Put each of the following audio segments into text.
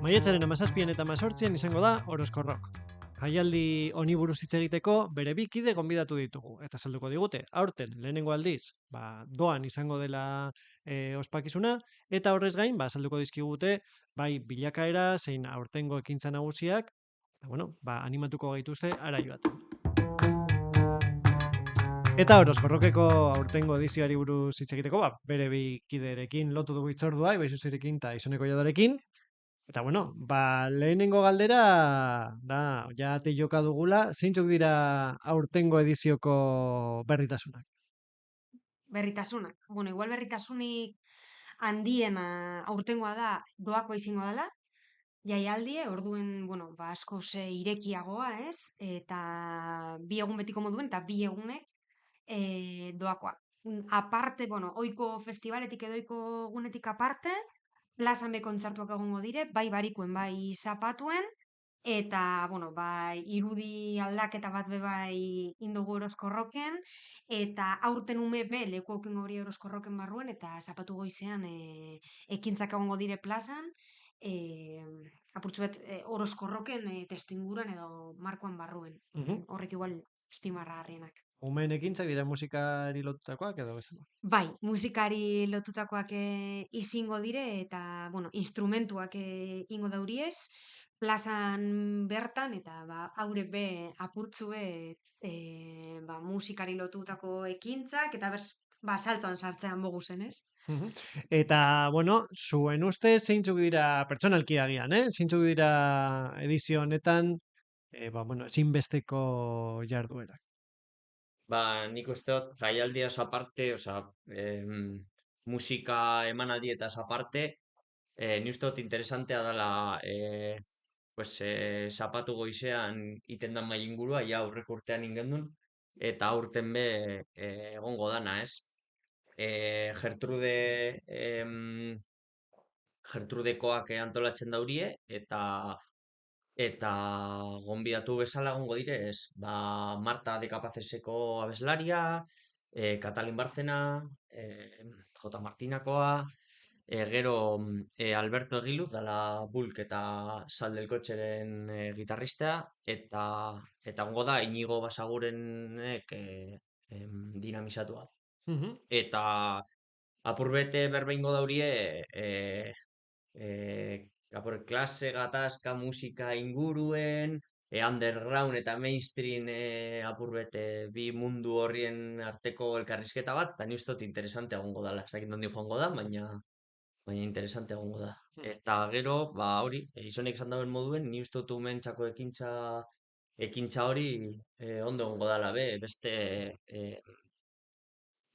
Maiatzaren 17 eta 18 izango da Orozko Rock. Jaialdi honi buruz hitz egiteko bere bi kide gonbidatu ditugu eta salduko digute. Aurten lehenengo aldiz, doan izango dela ospakizuna eta horrez gain, salduko dizkigute bai bilakaera zein aurtengo ekintza nagusiak, animatuko gaituzte hara joaten. Eta Orozko Rockeko aurtengo edizioari buruz hitz egiteko, bere bi kiderekin lotu dugu hitzordua, Ibaizuzerekin eta Isoneko Jodarekin. Eta lehenengo galdera da, ja joka dugula, zeintzuk dira aurtengo edizioko berritasunak? Berritasunak. Igual berritasunik handiena aurtengoa da doakoa izango dela, jaialdie, orduen, asko irekiagoa, ez? Eta bi egun betiko moduen, eta bi egunek doakoa. Aparte, oiko festivaletik edo oiko gunetik aparte, plazan be kontzertuak egongo dire, bai barikuen, bai zapatuen, eta, irudi aldaketa bat be bai indugu Orozko Rocken, eta aurten ume be leku aukengo hori Orozko Rocken barruen, eta zapatu goizean ekintzak egongo dire plazan, apurtzuet Orozko Rocken testu inguruan edo markoan barruen. Horrek igual espimarra harrienak. Umeen ekintzak dira musikari lotutakoak edo bezala? Bai, musikari lotutakoak izango dire eta, instrumentuak ingo dauriez, plazan bertan, eta haurek be apurtzue musikari lotutako ekintzak, eta saltzan sartzean mogu zen, ez? Eta, zuen uste zeintzuk dira pertsonalki agian, zeintzuk dira edizio honetan, ezinbesteko jarduerak? Nik uste dut, jaialdiaz aparte, musika emanaldietaz aparte, ni uste dut interesantea dela zapatu goizean iten dan mai ingurua, ja aurreko urtean ingendun, eta aurten be egongo dana, ez? Gertrudekoak antolatzen daurie, eta gonbidatu bezala egongo dire, ez? Marta de Capaceseko abeslaria, Katalin Bárcena, J. Martinakoa, gero Alberto Egilu, dala Bulk eta Saldelkotxeren gitarristea, eta egongo da Inigo Basagurenek dinamizatua. Eta apurbete berbeingo daurie klase gatazka musika inguruen, underground eta mainstream apurbete bi mundu horrien arteko elkarrizketa bat, eta ni uste dut interesante egongo dela. Ez dakit nondi joango da, baina interesante egongo da. Eta gero, hori, Isonek esan dauen moduen, ni uste dut umentzako ekintza hori ondo egongo dela,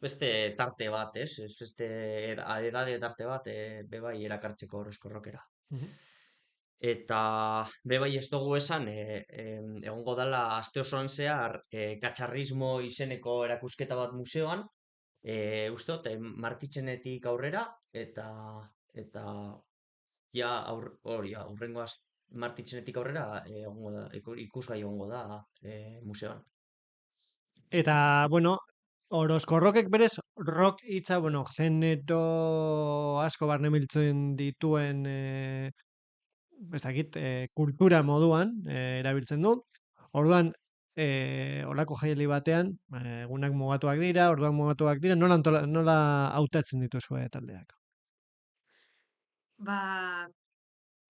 beste tarte bat, ez? Beste edade tarte bat, bebai erakartzeko Orozko Rockera. Eta bebai ez dugu esan, egongo dela aste osoan zehar katxarrismo izeneko erakusketa bat museoan, uste dut, Martitzenetik aurrera, eta ja aurrengo Martitzenetik aurrera ikusgai egongo da museoan. Eta, Orozko Rockek berez, rock hitza, genero asko barnemiltzen dituen, ez dakit, kultura moduan erabiltzen du. Orduan, olako jaialdi batean, egunak mugatuak dira, orduan mugatuak dira, nola hautatzen dituzue taldeak?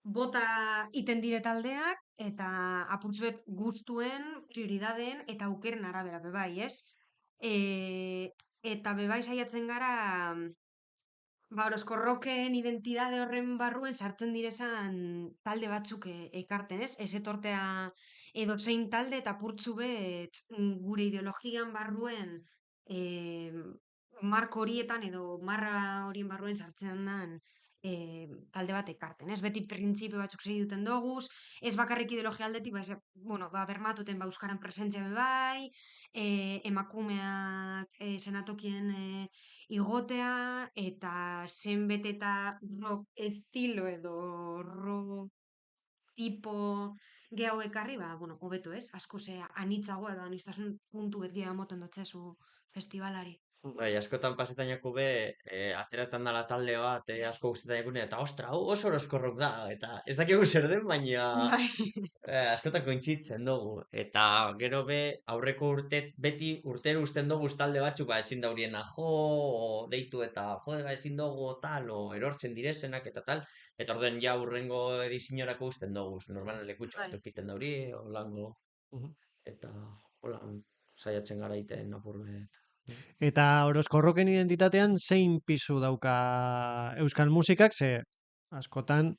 Bota iten dire taldeak, eta apurtzuet gustuen, prioridadeen eta aukeren arabera bebai, ez? Eta bebai saiatzen gara, Orozko Rocken identidade horren barruen sartzen direzan talde batzuk ekarten, ez? Ez etortea edozein talde eta apurtzu bet gure ideologian barruen marko horietan edo marra horien barruen sartzen den talde bat ekarten, ez? Beti printzipio batzuk segi duten doguz, ez bakarrik ideologia aldetik, bermatuten euskaran presentzia bebai, emakumeak senatokien igotea, eta zenbet eta rock estilo edo rock tipo gehau ekarri, hobeto ez, asko anitzagoa edo aniztasun puntu bet gehiago moten dotzezu festivalari. Bai, askotan pasetan jaku be, ateratan dala talde bat, asko gustetan jakune, eta ostra, hau oso oroskorrok da, eta ez dakigu zer den, baina Bai. askotan kointzitzen dugu. Eta gero be, aurreko beti urtero usten dugu talde batzuk, ba, ezin dauriena jo, o deitu eta jo, ezin dugu tal, o erortzen direzenak eta tal, eta orduen ja urrengo edizionerako usten dugu, normalen lekutxo Bai. bat eukiten dauri, holango, Mhm. eta holan saiatzen gara iten apurbet. Eta Orozkorroken identitatean zein pisu dauka euskal musikak, ze askotan,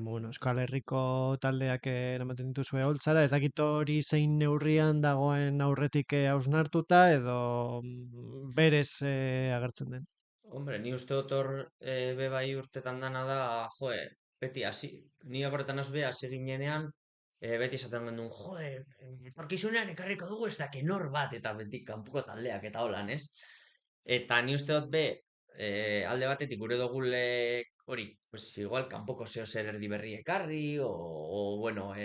bueno, Euskal Herriko taldeak eramaten dituzue holtzara, ez dakit hori zein neurrian dagoen aurretik hausnartuta edo berez agertzen den. Hombre, ni uste dut hor be bai urtetan dana da, joe, beti hasi, ni akorretan be hasi ginenean, beti esaten genuen, joe, etorkizunean ekarriko dugu ez daki nor bat, eta beti kanpoko taldeak eta holan, ez? Eta ni uste dut be, alde batetik gure dugule hori, pues igual kanpoko zeo zer erdi berri ekarri, o bueno,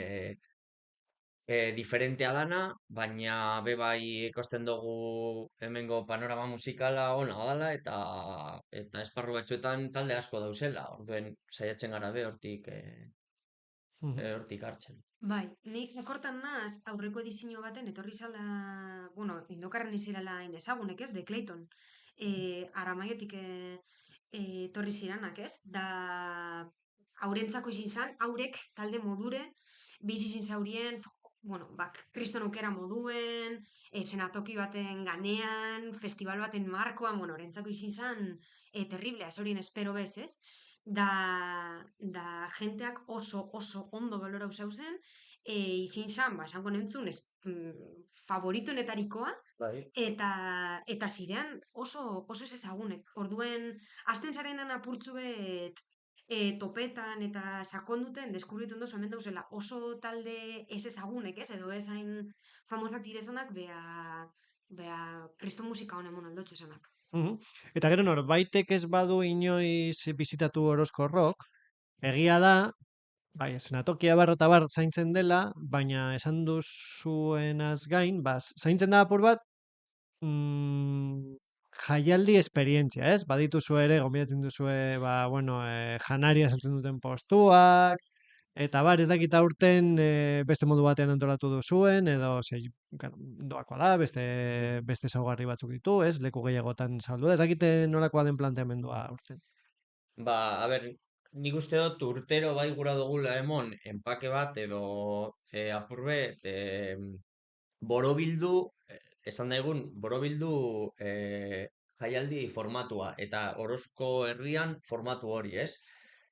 diferentea dana, baina be bai ikusten dugu hemengo panorama musikala ona dala eta esparru batzuetan talde asko dauzela. Orduen saiatzen gara be hortik Mhm. hortik hartzen. Bai, nik okortan naz, aurreko edizio baten etorri zala, bueno, indokarren izirala hain ezagunek, ez, de Clayton. Aramaiotik etorri ziranak, ez? Da, haurentzako izin zan, haurek talde modure, bizi izin zaurien, bueno, bak, kriston aukera moduen, senatoki baten ganean, festival baten markoan, bueno, horentzako izin zan, terriblea, ez horien espero bez, ez? Da jenteak oso ondo balorau zauzen, izin zan, ba, esango nentzun, favoritoenetarikoa, Bai. eta zirean oso ez ezagunek. Orduen, hasten zarenan apurtzu bet topetan eta sakonduten, deskubritu ondo hemen dauzela oso talde ez ezagunek, ez? Edo ez hain famosak direzanak, bea kriston musika honen aldotxo esanak. Mhm. Eta gero norbaitek ez badu inoiz bizitatu Orozkorrok, egia da, bai, eszenatokia bar eta bar zaintzen dela, baina esan duzuenaz gain, zaintzen da apur bat, jaialdi esperientzia, ez? Badituzu ere, gonbidatzen duzue, bueno, janaria saltzen duten postuak, eta bar, ez dakit aurten beste modu batean antolatu duzuen, edo doakoa da, beste ezaugarri batzuk ditu, ez? Leku gehiagotan saldu da, ez dakite nolakoa den planteamendua aurten. Ba, a ber, nik uste dut urtero bai gura dugula emon enpake bat edo apurbet borobildu, esan daigun, borobildu jaialdi formatua eta Orozko herrian formatu hori, ez?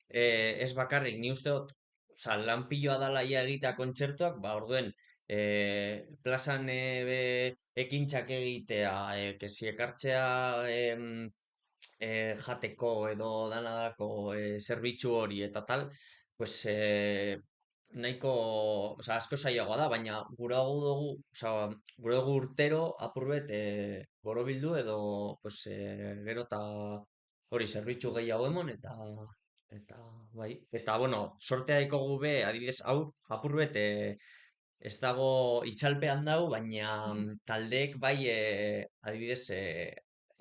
Ez bakarrik, ni uste dut, oza, lan piloa dala ia egitea kontzertuak, ba, orduen, plazan ekintxak egitea, kesi ekartzea jateko edo danadako zerbitzu hori eta tal, pues nahiko, osea, asko zailagoa da, baina gure dugu urtero apurbet borobildu edo pues, gero eta hori zerbitzu gehiago emon eta bai, eta bueno, sortea ikogu be, adibidez, hau apurbet ez dago itxalpean dau, baina taldeek bai adibidez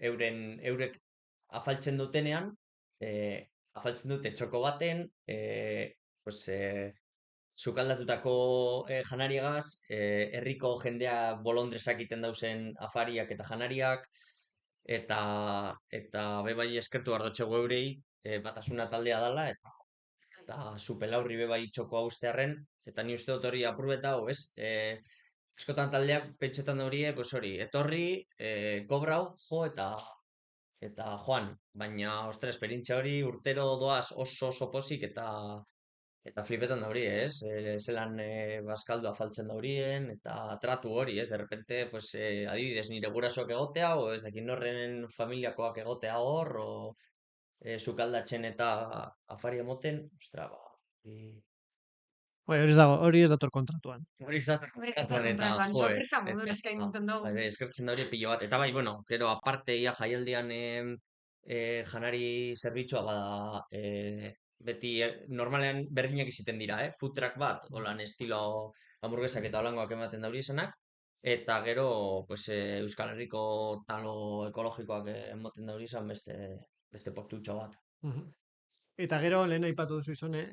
eurek afaltzen dutenean, afaltzen dute txoko baten, pues, sukaldatutako janariagaz, herriko jendeak bolondresak egiten dauzen afariak eta janariak, eta be bai eskertu ardotxego eurei, batasuna taldea dala, eta supelaurri be bai txoko haustearren, eta ni uste dut hori apurbeta hau, ez? Askotan taldeak pentsetan da horie, pues hori, etorri, kobrau, jo eta joan, baina, ostra, esperientzia hori urtero doaz oso pozik eta flipetan da hori, ez? Zelan baskaldu afaltzen da horien, eta tratu hori, ez? De repente, pues, adibidez, nire gurasoak egotea, o ez dakit norren familiakoak egotea hor, o sukaldatzen eta afari emoten, ostra, ba, Bai, hori ez dator kontratuan. hori ez da Horrek eta tratuan eta, kontratuan, joe, sorpresa modura eskaintzen dugu. bai, eskertzen da hori pilo bat, eta bai, bueno, gero, aparte, ia jaialdian janari zerbitzua bada, beti normalean berdinak izaten dira, food truck bat, holan estilo hamburguesak eta holangoak ematen dauri esanak, eta gero pues, Euskal Herriko talo ekologikoak emoten da hori izan beste postutxo bat. Mhm. Eta gero, lehen aipatu duzu izone,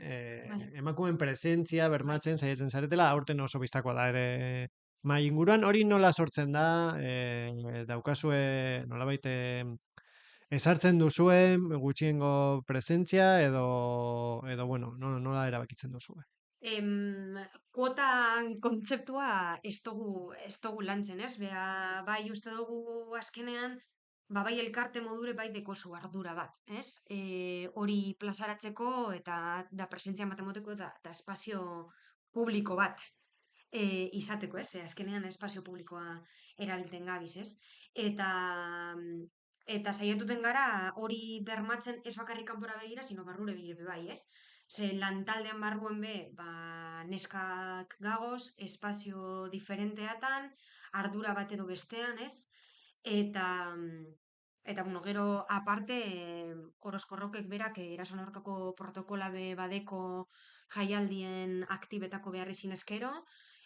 Bai, emakumeen presentzia bai. bermatzen saiatzen zaretela, aurten oso bistakoa da ere mahai inguruan, hori nola sortzen da, daukazue nolabait ezartzen duzue gutxiengo presentzia edo bueno, nola erabakitzen duzue. Kuotan kontzeptua ez dugu lantzen, ez? Bea, bai uste dugu azkenean, bai elkarte modure bai dekozu ardura bat, ez? Hori plazaratzeko eta da presentzia matemoteko eta espazio publiko bat izateko, ez? Azkenean espazio publikoa erabiltzen gabiz, ez? Eta eta saiatuten gara hori bermatzen ez bakarrik kanpora begira, sino barrure begira bai, ez? Ze lantaldean barruen be, neskak gagoz, espazio diferenteatan, ardura bat edo bestean, ez? Eta, eta bueno, gero aparte, Orozkorrokek berak erasoen aurkako protokola be badeko jaialdien aktibetako behar zinezkero,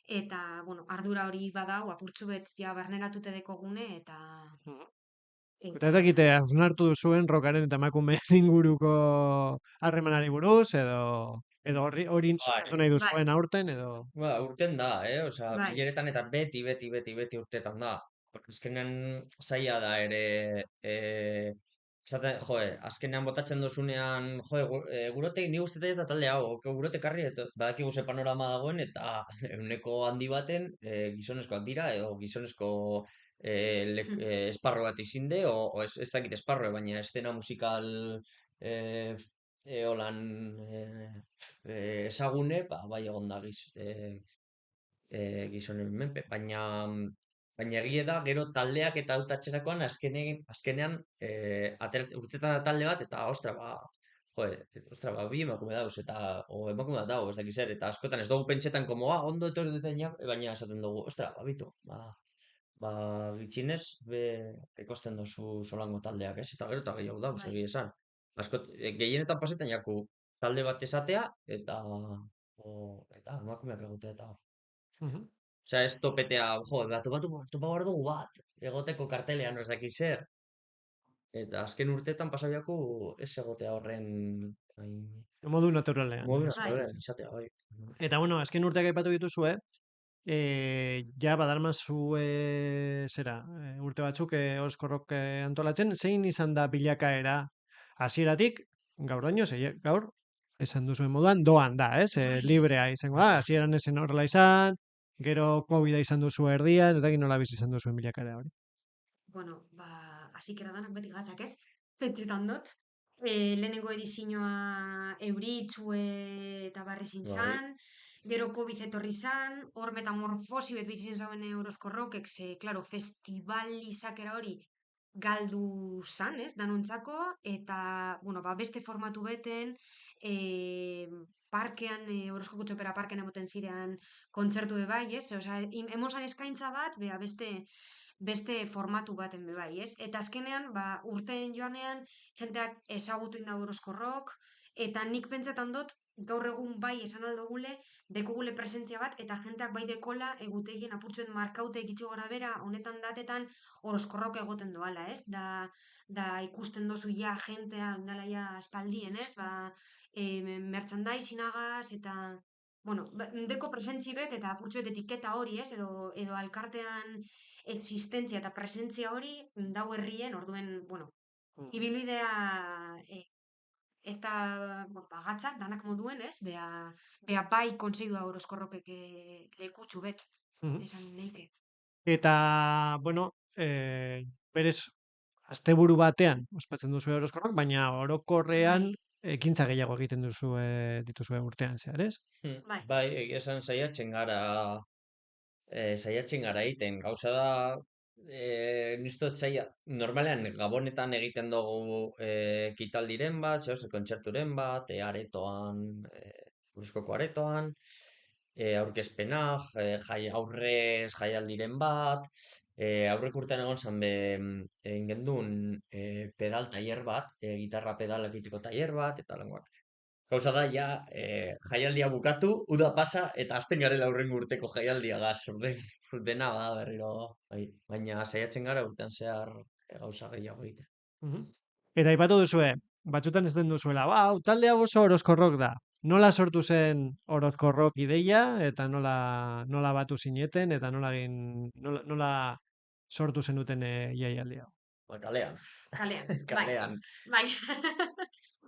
eta, bueno, ardura hori badau, apurtzu bet ja barneratute deko gune, eta... Eta ez dakite, hausnartu duzuen rokaren eta emakumeen inguruko harremanari buruz, edo hori Bai, sortu nahi Bai, duzuen aurten, edo... ba, urten da, Osea, bai, bileretan eta beti urtetan da. Porque azkenean zaila da ere, azkenean botatzen dozunean, gurote, ni uste dut eta talde hau, gurote karri, eta badakigu ze panorama dagoen, eta euneko handi baten gizonezkoak dira, edo gizonezko esparro bat izinde, ez dakit esparro, baina estena musikal eh, holan ezagune, bai egon da gizonen menpe, baina egie da, gero taldeak eta hautatzerakoan azkenean urtetan da talde bat, eta bi emakume dauz, o emakume bat dago, ez dakiz zer, eta askotan ez dugu pentsetan, como, ondo etorri duten baina esaten dugu, bitu, gitxinez, ekosten dozu solango taldeak, ez? Eta gero eta gehiago dauz, bai, egia esan. Gehienetan pasetan jaku talde bat esatea, eta emakumeak egotea, eta Mhm. osea, ez topetea, topa behar dugu bat, egoteko kartelean, ez dakiz zer. Eta azken urteetan pasabiaku ez egotea horren hain Modu naturalean. modu bai, naturalean izatea, bai. Eta bueno, azken urteak aipatu dituzue, ja badarmazue zera, urte batzuk Oskorrok antolatzen, zein izan da bilakaera hasieratik, gaurdaino, gaur, esan duzuen moduan, doan da, ez? bai. Librea izango da, hasieran ezen horrela izan, gero COVID-a izan duzu erdian, ez dakit nola bizi izan duzuen bilakaera hori. Bueno, hasikera danak beti gatzak, ez? Pentsetan dut. Lehenengo edizioa euritxue eta barri Bai. zan, gero COVID etorri zan, hor metamorfosi bet bizi zauen Orozkorrokek, ze, klaro, festival izakera hori galdu zan, ez, danontzako, eta, bueno, beste formatu beten, parkean, Orozkoko txopera parkean emoten zirean kontzertu be bai, ez? Osea, emon zan eskaintza bat, beste formatu baten be bai, ez? Eta azkenean, urteen joanean, jenteak ezagutu inda Orozkorrok, eta nik pentsetan dut, gaur egun bai esan aldogule, dekugule presentzia bat, eta jenteak bai dekola, egutegien apurtzuen markaute egitxo gara bera, honetan datetan Orozkorrok egoten doala, ez? Da ikusten dozu ja jentea, indala ja aspaldien, ez? Merchandisingagaz, eta... Bueno, deko presentzi bet, eta apurtzuet etiketa hori, ez? Edo alkartean existentzia eta presentzia hori dau herrien, orduen, bueno, ibilbidea ez da, bueno, gatza, danak moduen, ez? Bea bai konseilua Orozkorrokek lekutxu bet, Mhm. esan neike. Eta, bueno, berez, asteburu batean, ospatzen duzu Orozkorrok, baina orokorrean Bai, ekintza gehiago egiten dituzue urtean zehar, ez? bai, Bai, egia esan saiatzen gara egiten. Gauza da, nistot zaila, normalean gabonetan egiten dugu ekitaldiren bat, kontzerturen bat, aretoan, Buruzkoko aretoan, aurkezpenak, aurrez jaialdiren bat, aurrek urtean egon zan egin gendun pedal tailer bat, gitarra pedal egiteko tailer bat, eta lenguak. Gauza da, ja, jaialdia bukatu, uda pasa, eta hasten garela hurrengo urteko jaialdia gaz, dena da berriro, bai. Baina saiatzen gara urtean zehar gauza gehiago egiten. Eta aipatu duzue, batzutan ez den duzuela, hau, talde hau oso Orozko Rock da. Nola sortu zen Orozko Rock ideia, eta nola batu zineten, eta nola sortu zenuten jaialdi hau? Ba, kalean, Kalean, bai. kalean. Bai.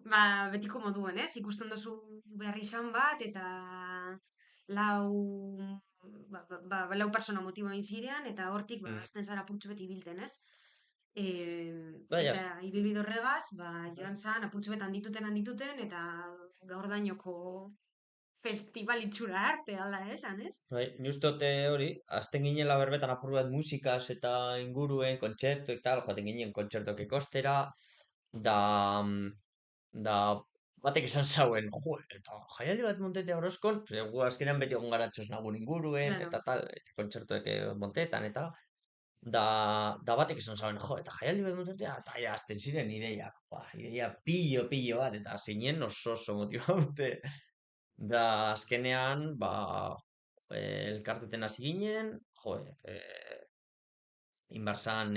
Ba, betiko moduen, ez? Ikusten duzu behar izan bat, eta lau persona motibo egin zirean, eta hortik, azten zara apurtxo beti bilten, ez? Bai, Eta ibilbide horregaz, joan zan, apurtxo bet handituten, eta gaur dainoko festival itxura arte, ala esan, ez? Bai, ni uste dut hori, azten ginela berbetan apur bat musikaz eta inguruen, kontzertu eta tal, joaten ginen kontzertuak ikostera, da batek esan zauen, jo, eta jaialdi bat montetea Orozkon, gu azkenean beti egon gara txosnagun inguruen, Claro. eta tal, kontzertuak montetan, eta da batek esan zauen, jo, eta jaialdi bat montetea, eta ja, azten ziren ideia pillo bat, eta zinen oso motibaute. Da, azkenean, elkartuten hasi ginen, jo, inbarzan,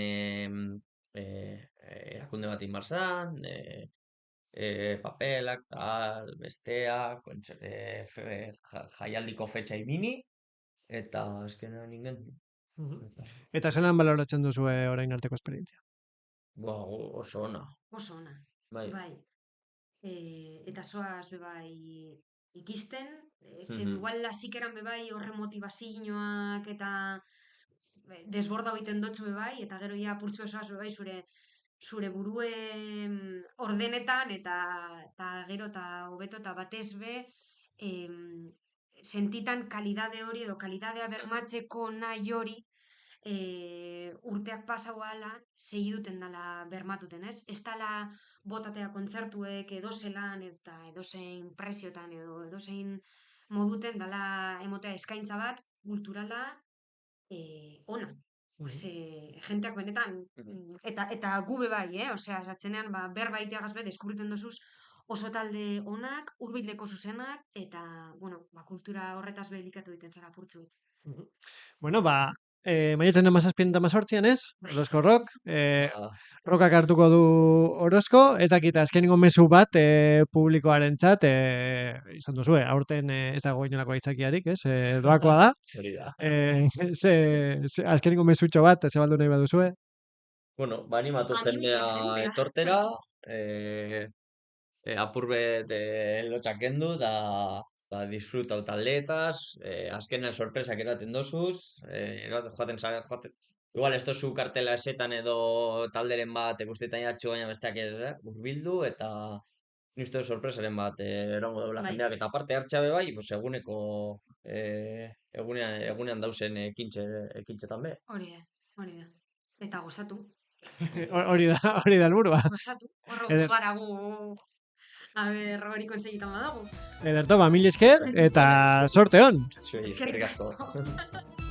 erakunde bat inbarzan, papelak, tal, besteak, jaialdiko fetxa imini, eta azkenean ingen. Eta zelan baloratzen duzue orain arteko esperientzia? Ba, oso ona. Oso ona, Bai. bai. Eta zoaz bebai ikisten, zen igual hasikeran bebai horre motivazioak eta desborda egiten dotzu bebai, eta gero ja apurtzu zoaz bebai zure burue ordenetan, eta gero eta hobeto eta batez be, sentitan kalidade hori edo kalidadea bermatzeko nahi hori, urteak pasau ala, segiduten dala bermatuten, ez? Ez dala botatea kontzertuek edozelan eta edozein preziotan edo edozein moduten dala emotea eskaintza bat, kulturala, ona. Jenteak benetan, eta gube bai, osea, esatzenean, berbaiteagaz be, deskubriten dozuz oso talde onak, hurbileko zuzenak, eta, bueno, kultura horretaz belikatu egiten zara apurtzu. Bueno, maiatzen 17 eta 18 ez? Bai. Orozko Rock. Rockak hartuko du Orozko, ez dakit azkenengo mezu bat publikoarentzat izan duzue, aurten ez dago inolako aitzakiarik, ez? Doakoa da. Hori da. Azkenengo mezutxo bat, zabaldu nahi baduzue. Bueno, animatu Animita jendea jendea. etortera, apurbet lotxak kendu, da disfrutau taldeetaz, azkenean sorpresak eraten dozuz, igual ez dozu kartela esetan edo talderen bat ikustetan jatxu, baina besteak ez, urbildu, eta ni uste sorpresaren bat erongo daula Bai. jendeak, eta aparte hartxabe bai, pues, egunean dausen ekintxetan be. Hori da. Eta gozatu. Hori da helburua. Gozatu. Horro gara gu, hori konsegitan badago. Ederto, mil esker, eta sorte on! Zuei, Eskerrik eskerrik asko. asko.